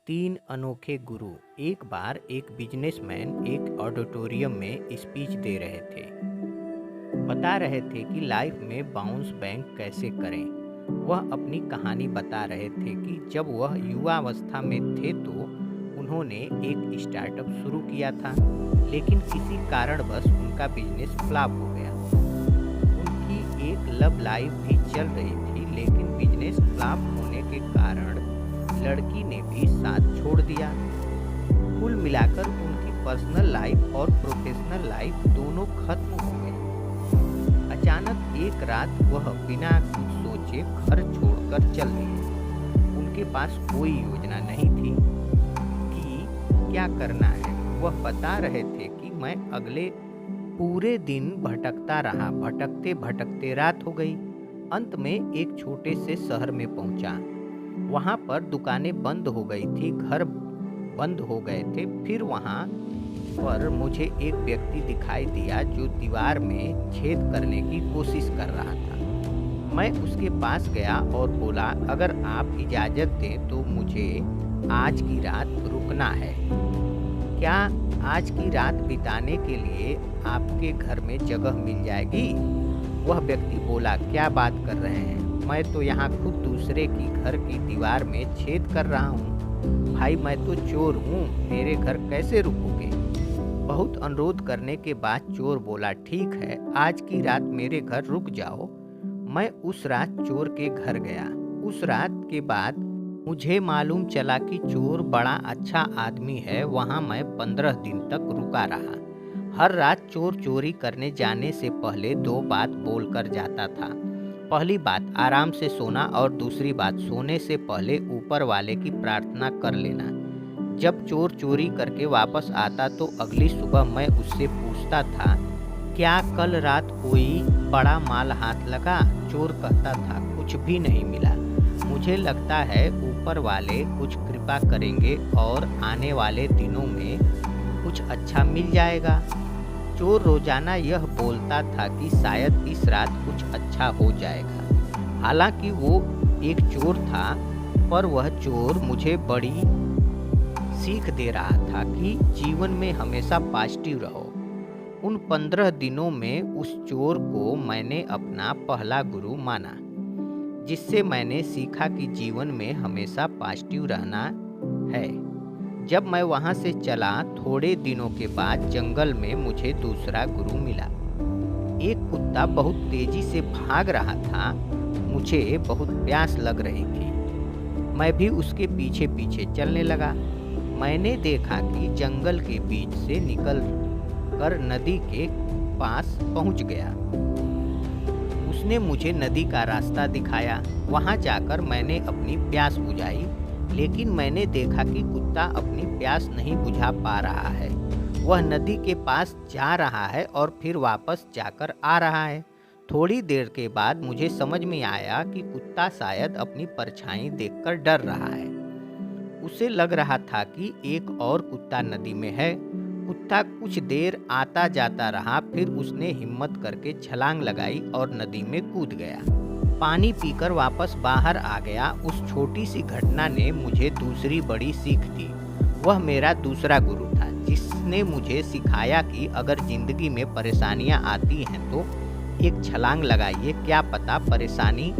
तीन अनोखे गुरु। एक बार एक बिजनेसमैन एक ऑडिटोरियम में स्पीच दे रहे थे। बता रहे थे कि लाइफ में बाउंस बैंक कैसे करें। वह अपनी कहानी बता रहे थे कि जब वह युवावस्था में थे तो उन्होंने एक स्टार्टअप शुरू किया था, लेकिन किसी कारणवश उनका बिजनेस फ्लॉप हो गया। उनकी एक लव लाइफ भी चल रही थी, लेकिन बिजनेस फ्लॉप होने के कारण लड़की ने भी साथ छोड़ दिया। कुल मिलाकर उनकी पर्सनल लाइफ और प्रोफेशनल लाइफ दोनों खत्म हो गई। अचानक एक रात वह बिना कुछ सोचे घर छोड़कर चल दिए। उनके पास कोई योजना नहीं थी कि क्या करना है। वह बता रहे थे कि मैं अगले पूरे दिन भटकता रहा। भटकते भटकते रात हो गई। अंत में एक छोटे से शहर में पहुंचा। वहां पर दुकानें बंद हो गई थी, घर बंद हो गए थे। फिर वहां पर मुझे एक व्यक्ति दिखाई दिया जो दीवार में छेद करने की कोशिश कर रहा था। मैं उसके पास गया और बोला, अगर आप इजाज़त दें तो मुझे आज की रात रुकना है। क्या आज की रात बिताने के लिए आपके घर में जगह मिल जाएगी? वह व्यक्ति बोला, क्या बात कर रहे हैं? मैं तो यहाँ खुद दूसरे की घर की दीवार में छेद कर रहा हूँ। भाई, मैं तो चोर हूँ, मेरे घर कैसे रुकोगे? बहुत अनुरोध करने के बाद चोर बोला, ठीक है, आज की रात मेरे घर रुक जाओ। मैं उस रात चोर के घर गया। उस रात के बाद मुझे मालूम चला कि चोर बड़ा अच्छा आदमी है। वहाँ मैं 15 दिन तक रुका रहा। हर रात चोर चोरी करने जाने से पहले 2 बात बोलकर जाता था। पहली बात, आराम से सोना, और दूसरी बात, सोने से पहले ऊपर वाले की प्रार्थना कर लेना। जब चोर चोरी करके वापस आता तो अगली सुबह मैं उससे पूछता था, क्या कल रात कोई बड़ा माल हाथ लगा? चोर कहता था, कुछ भी नहीं मिला। मुझे लगता है ऊपर वाले कुछ कृपा करेंगे और आने वाले दिनों में कुछ अच्छा मिल जाएगा। चोर रोजाना यह बोलता था कि शायद इस रात कुछ अच्छा हो जाएगा। हालांकि वो एक चोर था, पर वह चोर मुझे बड़ी सीख दे रहा था कि जीवन में हमेशा पॉजिटिव रहो। उन 15 दिनों में उस चोर को मैंने अपना पहला गुरु माना, जिससे मैंने सीखा कि जीवन में हमेशा पॉजिटिव रहना है। जब मैं वहां से चला, थोड़े दिनों के बाद जंगल में मुझे दूसरा गुरु मिला। एक कुत्ता बहुत तेजी से भाग रहा था। मुझे बहुत प्यास लग रही थी। मैं भी उसके पीछे पीछे चलने लगा। मैंने देखा कि जंगल के बीच से निकल कर नदी के पास पहुंच गया। उसने मुझे नदी का रास्ता दिखाया। वहां जाकर मैंने अपनी प्यास बुझाई, लेकिन मैंने देखा कि कुत्ता अपनी प्यास नहीं बुझा पा रहा है। वह नदी के पास जा रहा है और फिर वापस जाकर आ रहा है। थोड़ी देर के बाद मुझे समझ में आया कि कुत्ता शायद अपनी परछाई देखकर डर रहा है। उसे लग रहा था कि एक और कुत्ता नदी में है। कुत्ता कुछ देर आता जाता रहा, फिर उसने हिम्मत करके छलांग लगाई और नदी में कूद गया। पानी पीकर वापस बाहर आ गया। उस छोटी सी घटना ने मुझे दूसरी बड़ी सीख दी। वह मेरा दूसरा गुरु था, जिसने मुझे सिखाया कि अगर जिंदगी में परेशानियां आती हैं तो एक छलांग लगाइए, क्या पता परेशानी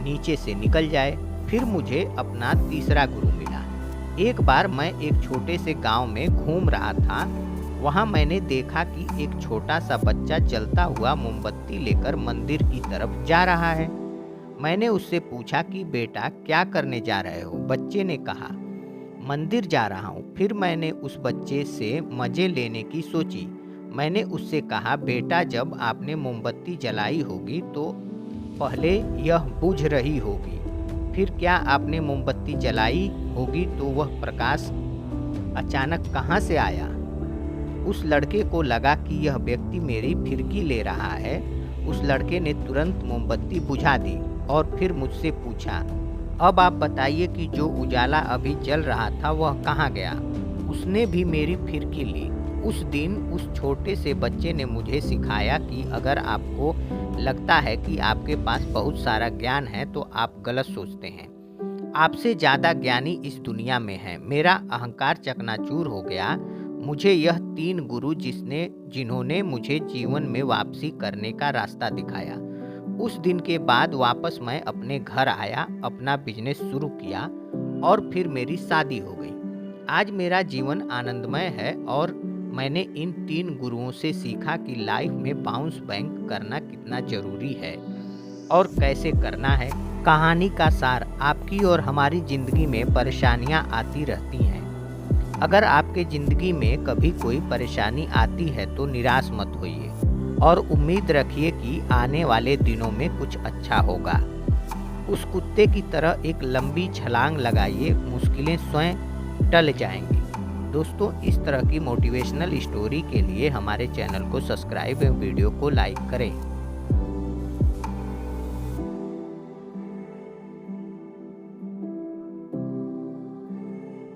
नीचे से निकल जाए। फिर मुझे अपना तीसरा गुरु मिला। एक बार मैं एक छोटे से गांव में घूम रहा था। वहां मैंने देखा कि एक छोटा सा बच्चा जलता हुआ मोमबत्ती लेकर मंदिर की तरफ जा रहा है। मैंने उससे पूछा कि बेटा, क्या करने जा रहे हो? बच्चे ने कहा, मंदिर जा रहा हूँ। फिर मैंने उस बच्चे से मज़े लेने की सोची। मैंने उससे कहा, बेटा, जब आपने मोमबत्ती जलाई होगी तो पहले यह बुझ रही होगी। फिर क्या आपने मोमबत्ती जलाई होगी तो वह प्रकाश अचानक कहाँ से आया? उस लड़के को लगा कि यह व्यक्ति मेरी फिरकी ले रहा है। उस लड़के ने तुरंत मोमबत्ती बुझा दी और फिर मुझसे पूछा, अब आप बताइए कि जो उजाला अभी जल रहा था वह कहाँ गया? उसने भी मेरी फिरकी ली। उस दिन उस छोटे से बच्चे ने मुझे सिखाया कि अगर आपको लगता है कि आपके पास बहुत सारा ज्ञान है तो आप गलत सोचते हैं। आपसे ज़्यादा ज्ञानी इस दुनिया में है। मेरा अहंकार चकनाचूर हो गया। मुझे यह 3 गुरु जिन्होंने मुझे जीवन में वापसी करने का रास्ता दिखाया। उस दिन के बाद वापस मैं अपने घर आया, अपना बिजनेस शुरू किया और फिर मेरी शादी हो गई। आज मेरा जीवन आनंदमय है और मैंने इन 3 गुरुओं से सीखा कि लाइफ में बाउंस बैक करना कितना ज़रूरी है और कैसे करना है। कहानी का सार, आपकी और हमारी ज़िंदगी में परेशानियां आती रहती हैं। अगर आपके ज़िंदगी में कभी कोई परेशानी आती है तो निराश मत होइए और उम्मीद रखिए कि आने वाले दिनों में कुछ अच्छा होगा। उस कुत्ते की तरह एक लंबी छलांग लगाइए, मुश्किलें स्वयं टल जाएंगी। दोस्तों, इस तरह की मोटिवेशनल स्टोरी के लिए हमारे चैनल को सब्सक्राइब एवं वीडियो को लाइक करें।